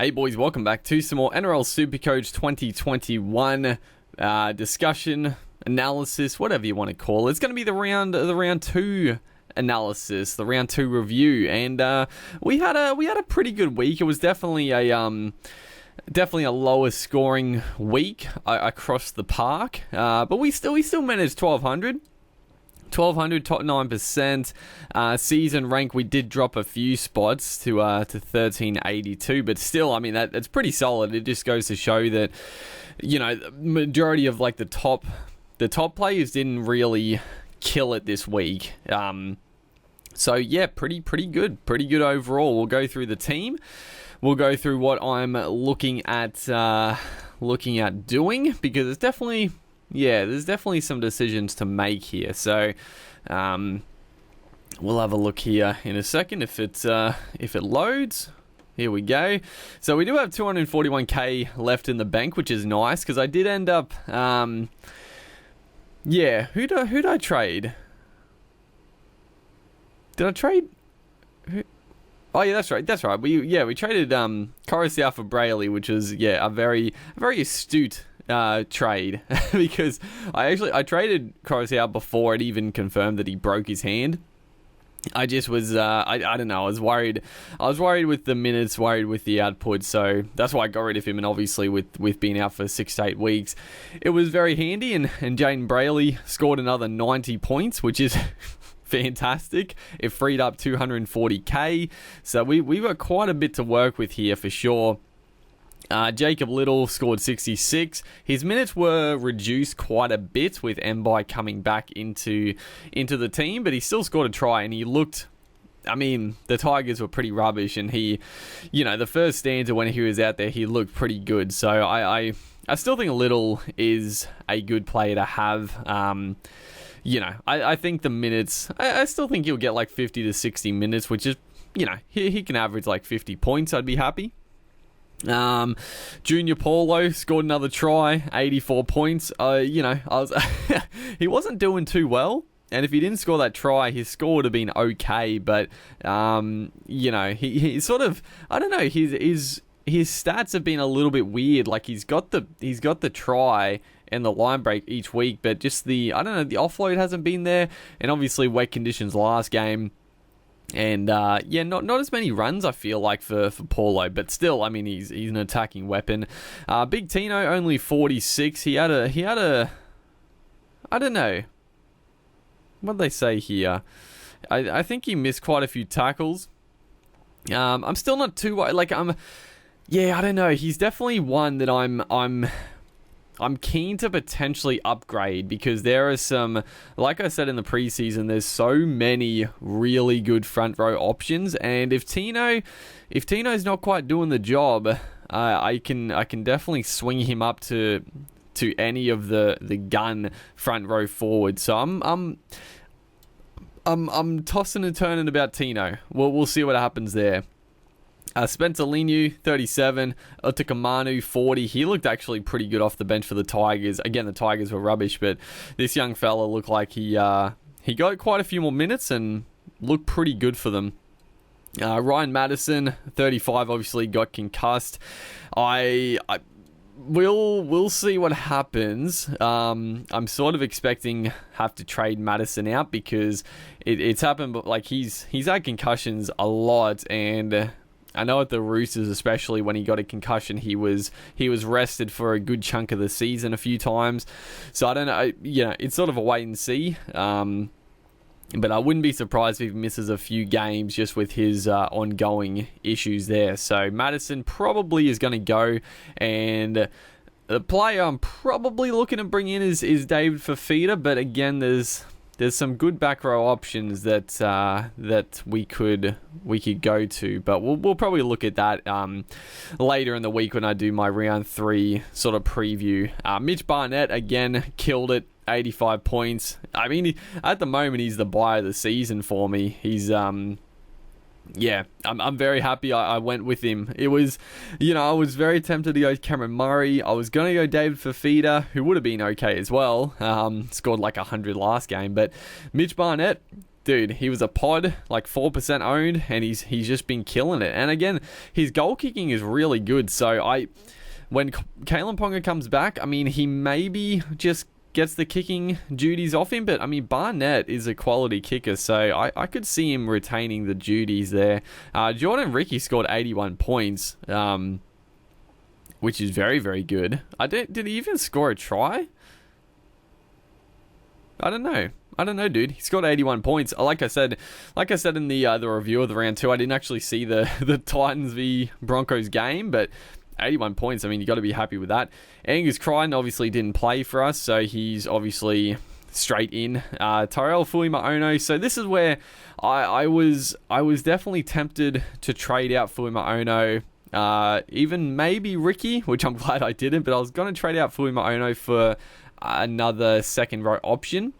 Hey boys, welcome back to some more NRL Supercoach 2021 discussion, analysis, whatever you want to call it. It's going to be the round two analysis, the round two review, and we had a pretty good week. It was definitely a lower scoring week across the park, but we still managed 1,200, top 9%. Season rank, we did drop a few spots to 1382, but still, I mean, that's pretty solid. It just goes to show that, you know, the majority of like the top players didn't really kill it this week. So yeah, pretty good overall. We'll go through the team. We'll go through what I'm looking at doing, because it's definitely. Yeah, there's definitely some decisions to make here. So, we'll have a look here in a second if it loads. Here we go. So we do have 241k left in the bank, which is nice because I did end up. Yeah, who'd I trade? Did I trade? Oh yeah, that's right. We traded Coruscant for Brayley, which was a very astute trade because I traded Coruscant before it even confirmed that he broke his hand. I just was I don't know, I was worried with the minutes, worried with the output, so that's why I got rid of him. And obviously with being out for 6 to 8 weeks, it was very handy, and Jaden Brayley scored another 90 points, which is fantastic. It freed up 240k, so we got quite a bit to work with here for sure. Jacob Little scored 66. His minutes were reduced quite a bit with Mbai coming back into the team, but he still scored a try, and he looked. I mean, the Tigers were pretty rubbish, and he, you know, the first stanza when he was out there, he looked pretty good. So I still think Little is a good player to have. You know, I think the minutes. I still think he'll get like 50 to 60 minutes, which is, you know, he can average like 50 points. I'd be happy. Junior Paulo scored another try, 84 points. You know, he wasn't doing too well, and if he didn't score that try, his score would have been okay. But you know, he sort of, I don't know, his stats have been a little bit weird. Like he's got the try and the line break each week, but just the the offload hasn't been there, and obviously wet conditions last game. And not as many runs, I feel like, for Paulo, but still, I mean, he's an attacking weapon. Big Tino only 46. He had a I don't know, what did they say here? I think he missed quite a few tackles. I'm still not too like I don't know. He's definitely one that I'm keen to potentially upgrade, because there are some, like I said in the preseason, there's so many really good front row options, and if Tino's not quite doing the job, I can definitely swing him up to any of the gun front row forward. So I'm tossing and turning about Tino. We'll see what happens there. Spencer Linu, 37. Otakamanu, 40. He looked actually pretty good off the bench for the Tigers. Again, the Tigers were rubbish, but this young fella looked like he got quite a few more minutes and looked pretty good for them. Ryan Madison, 35, obviously got concussed. We'll see what happens. I'm sort of expecting have to trade Madison out, because it's happened, but like he's had concussions a lot, and I know at the Roosters, especially when he got a concussion, he was rested for a good chunk of the season a few times. So I don't know, it's sort of a wait and see. But I wouldn't be surprised if he misses a few games just with his ongoing issues there. So Madison probably is going to go, and the player I'm probably looking to bring in is David Fafita. But again, there's some good back row options that we could go to, but we'll probably look at that later in the week when I do my round 3 sort of preview. Mitch Barnett again killed it, 85 points. I mean, at the moment he's the buy of the season for me. He's I'm very happy I went with him. It was, I was very tempted to go Cameron Murray. I was going to go David Fafita, who would have been okay as well. Scored like 100 last game. But Mitch Barnett, dude, he was a pod, like 4% owned, and he's just been killing it. And again, his goal kicking is really good. So when Kalen Ponga comes back, I mean, he maybe just gets the kicking duties off him, but I mean, Barnett is a quality kicker, so I could see him retaining the duties there. Jordan Ricky scored 81 points, which is very, very good. Did he even score a try? I don't know, dude. He scored 81 points. Like I said in the review of the round 2, I didn't actually see the Titans v Broncos game, but 81 points. I mean, you got to be happy with that. Angus Crichton obviously didn't play for us, so he's obviously straight in. Tyrell Fuimaono. So this is where I was definitely tempted to trade out Fuimaono. Even maybe Ricky, which I'm glad I didn't, but I was going to trade out Fuimaono for another second row option.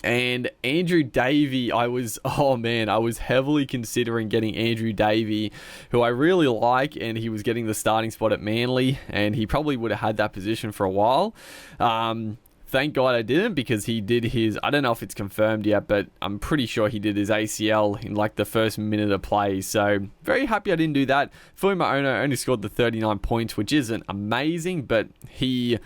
And Andrew Davey, I was heavily considering getting Andrew Davey, who I really like, and he was getting the starting spot at Manly, and he probably would have had that position for a while. Thank God I didn't, because he did his, I don't know if it's confirmed yet, but I'm pretty sure he did his ACL in like the first minute of play. So very happy I didn't do that. Fuimaono only scored the 39 points, which isn't amazing, but he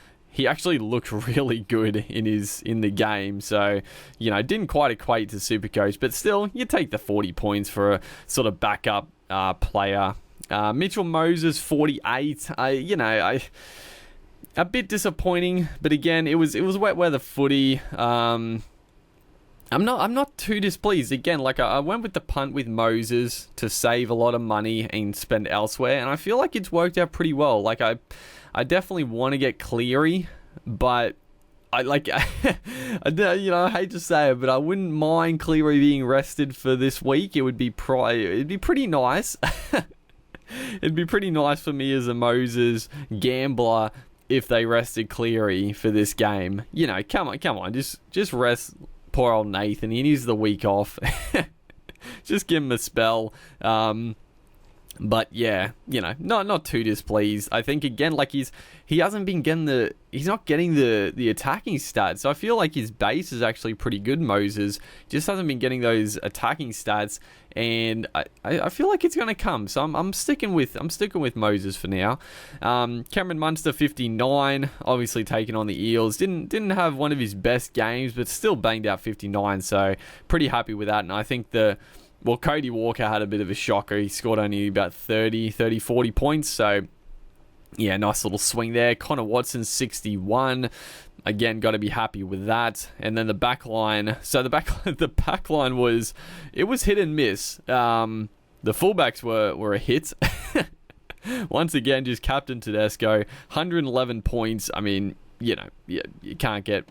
actually looked really good in the game. So, didn't quite equate to Supercoach, but still, you take the 40 points for a sort of backup player. Mitchell Moses, 48. A bit disappointing, but again, it was wet weather footy. I'm not too displeased. Again, like I went with the punt with Moses to save a lot of money and spend elsewhere, and I feel like it's worked out pretty well. Like I definitely want to get Cleary, but I hate to say it, but I wouldn't mind Cleary being rested for this week. It'd be pretty nice. It'd be pretty nice for me as a Moses gambler if they rested Cleary for this game. Come on, just rest poor old Nathan. He needs the week off. Just give him a spell. But yeah, not too displeased. I think again, like he's not getting the attacking stats. So I feel like his base is actually pretty good. Moses just hasn't been getting those attacking stats, and I feel like it's gonna come. So I'm sticking with Moses for now. Cameron Munster, 59, obviously taking on the Eels. Didn't have one of his best games, but still banged out 59. So pretty happy with that. And I think Cody Walker had a bit of a shocker. He scored only about 30, 40 points. So, yeah, nice little swing there. Connor Watson, 61. Again, got to be happy with that. And then the back line. So the back line was hit and miss. The fullbacks were a hit. Once again, just Captain Tedesco, 111 points. I mean, you can't get...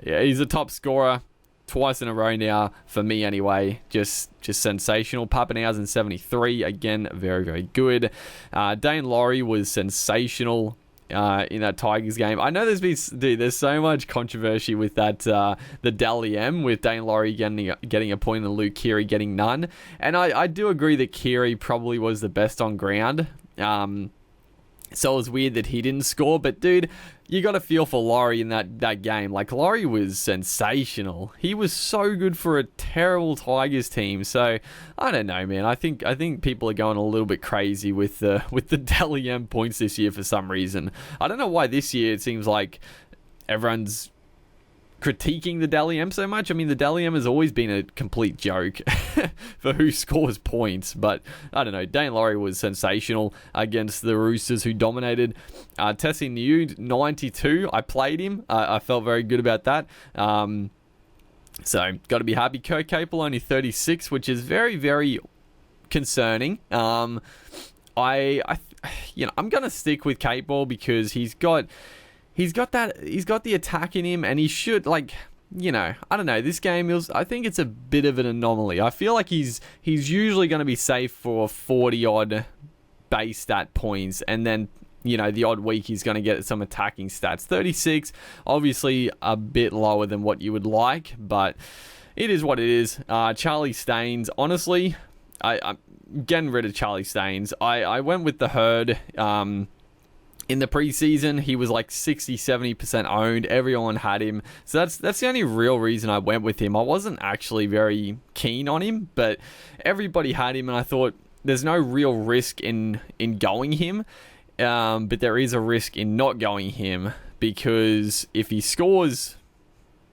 Yeah, he's a top scorer. Twice in a row now, for me anyway. Just sensational. Pappenhausen, 73. Again, very, very good. Dane Laurie was sensational in that Tigers game. I know there's so much controversy with that, the Dally M, with Dane Laurie getting a point and Luke Keary getting none. And I do agree that Keary probably was the best on ground. So it was weird that he didn't score, but dude, you got to feel for Laurie in that game. Like, Laurie was sensational. He was so good for a terrible Tigers team. So I don't know, man. I think people are going a little bit crazy with the Dally M points this year for some reason. I don't know why this year it seems like everyone's critiquing the Dally M so much. I mean, the Dally M has always been a complete joke for who scores points, but I don't know. Dane Laurie was sensational against the Roosters, who dominated. Tessie New, 92. I played him. I felt very good about that. So got to be happy. Kurt Capel only 36, which is very, very concerning. I'm gonna stick with Capel because he's got the attack in him, and he should, I don't know. This game I think it's a bit of an anomaly. I feel like he's usually going to be safe for 40 odd base stat points, and then the odd week he's going to get some attacking stats. 36, obviously a bit lower than what you would like, but it is what it is. Charlie Staines, honestly, I'm getting rid of Charlie Staines. I went with the herd. In the preseason, he was like 60-70% owned. Everyone had him. So that's the only real reason I went with him. I wasn't actually very keen on him, but everybody had him, and I thought there's no real risk in going him. But there is a risk in not going him, because if he scores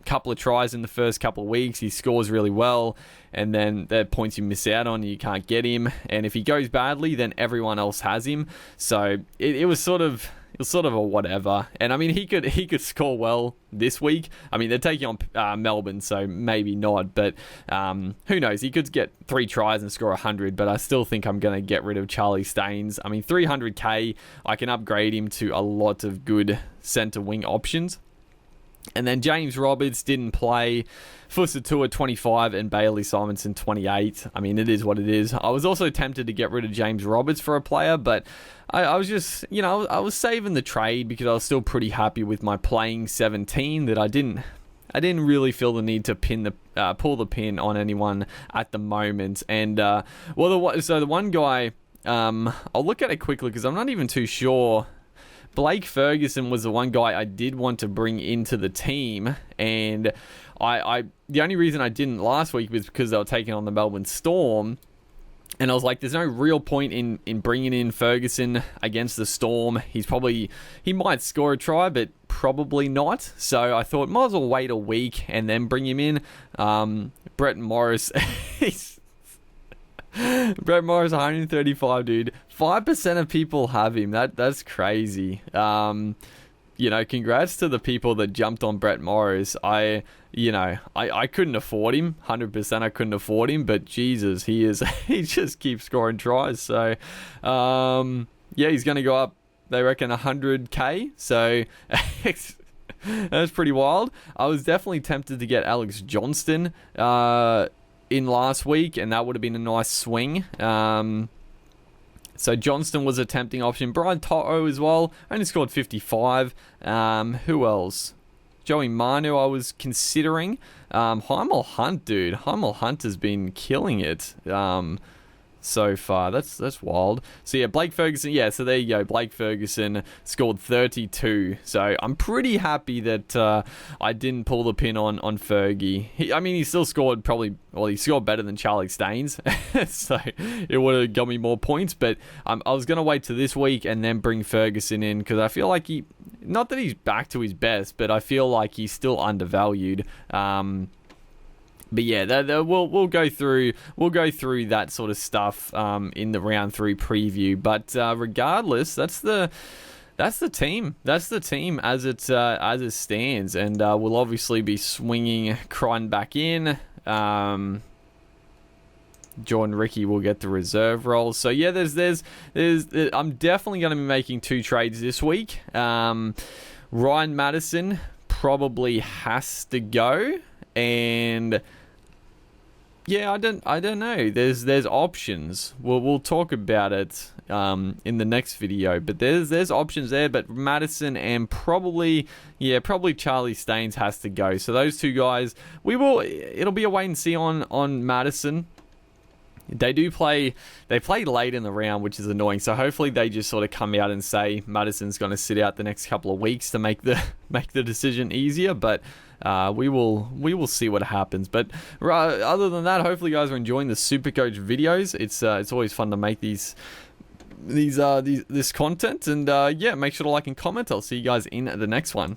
a couple of tries in the first couple of weeks, he scores really well, and then the points you miss out on, you can't get him. And if he goes badly, then everyone else has him. So it was sort of a whatever. And I mean, he could score well this week. I mean, they're taking on Melbourne, so maybe not. But who knows? He could get 3 tries and score 100. But I still think I'm going to get rid of Charlie Staines. I mean, 300k, I can upgrade him to a lot of good centre wing options. And then James Roberts didn't play. Fusatua 25 and Bailey Simonson 28. I mean, it is what it is. I was also tempted to get rid of James Roberts for a player, but I was just, I was saving the trade because I was still pretty happy with my playing 17, that I didn't really feel the need to pull the pin on anyone at the moment. And the one guy, I'll look at it quickly because I'm not even too sure. Blake Ferguson was the one guy I did want to bring into the team, and the only reason I didn't last week was because they were taking on the Melbourne Storm, and I was like, there's no real point in bringing in Ferguson against the Storm. He might score a try, but probably not. So I thought, might as well wait a week and then bring him in. Brett Morris, Brett Morris, 135, dude. 5% of people have him. That's crazy. Congrats to the people that jumped on Brett Morris. I couldn't afford him. 100% I couldn't afford him, but Jesus, he just keeps scoring tries. So, he's going to go up, they reckon, 100k. So, that's pretty wild. I was definitely tempted to get Alex Johnston in last week, and that would have been a nice swing. So Johnston was a tempting option. Brian Toto as well, only scored 55. Who else? Joey Manu I was considering. Heimel Hunt, dude. Heimel Hunt has been killing it so far. That's wild. So yeah, Blake Ferguson. Yeah, so there you go. Blake Ferguson scored 32. So I'm pretty happy that I didn't pull the pin on Fergie. He still scored he scored better than Charlie Staines. So it would have got me more points. But I was going to wait to this week and then bring Ferguson in, because I feel like not that he's back to his best, but I feel like he's still undervalued. But yeah, we'll go through that sort of stuff in the round 3 preview. But regardless, that's the team. That's the team as it stands, and we'll obviously be swinging Crichton back in. Jordan Ricky will get the reserve role. So yeah, there's I'm definitely going to be making 2 trades this week. Ryan Madison probably has to go. And yeah, I don't know. There's options. We'll talk about it in the next video. But there's options there. But Madison and probably Charlie Staines has to go. So those 2 guys, it'll be a wait and see on Madison. They play late in the round, which is annoying. So hopefully they just sort of come out and say Madison's going to sit out the next couple of weeks to make the decision easier. But we will see what happens. But other than that, hopefully you guys are enjoying the Supercoach videos. It's always fun to make this content. And make sure to like and comment. I'll see you guys in the next one.